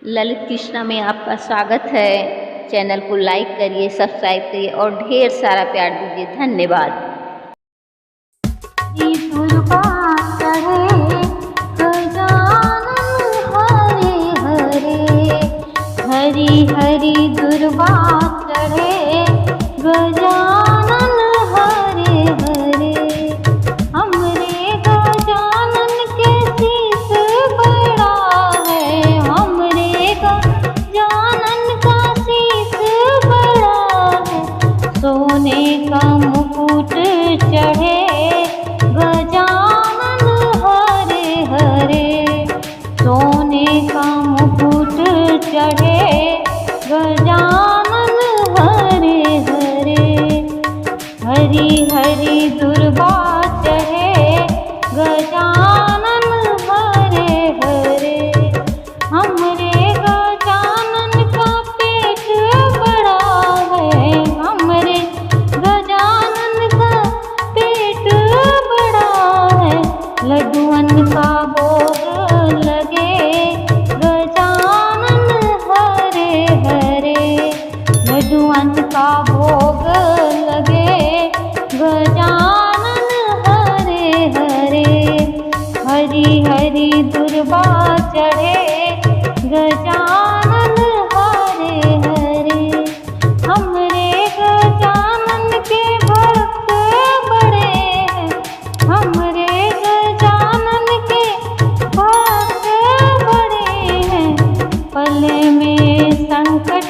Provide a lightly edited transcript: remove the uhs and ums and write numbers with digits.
ललित कृष्णा में आपका स्वागत है। चैनल को लाइक करिए, सब्सक्राइब करिए और ढेर सारा प्यार दीजिए। धन्यवाद। हरी हरी दुर्वा चढ़े गजानन हरे हरे। हमरे गजानन के शीस बड़ा है, हमरे गजानन का शीस बड़ा है। सोने का मुकुट चढ़े गजानन हरे हरे। सोने का मुकुट चढ़े गजानन हरे हरे। हरी हरी दुर्वा चढ़े गजानन हरे हरे। हमरे गजानन का पेट बड़ा है, हमरे गजानन का पेट बड़ा है। लड्डुअन का भोग लगे गजानन हरे हरे। लड्डुअन का भोग लगे गजानन हरे हरे। हरी हरी दुर्वा चढ़े गजानन हरे हरे। हमरे गजानन के भक्त बड़े हैं, हमरे गजानन के भक्त बड़े हैं। पल में संकट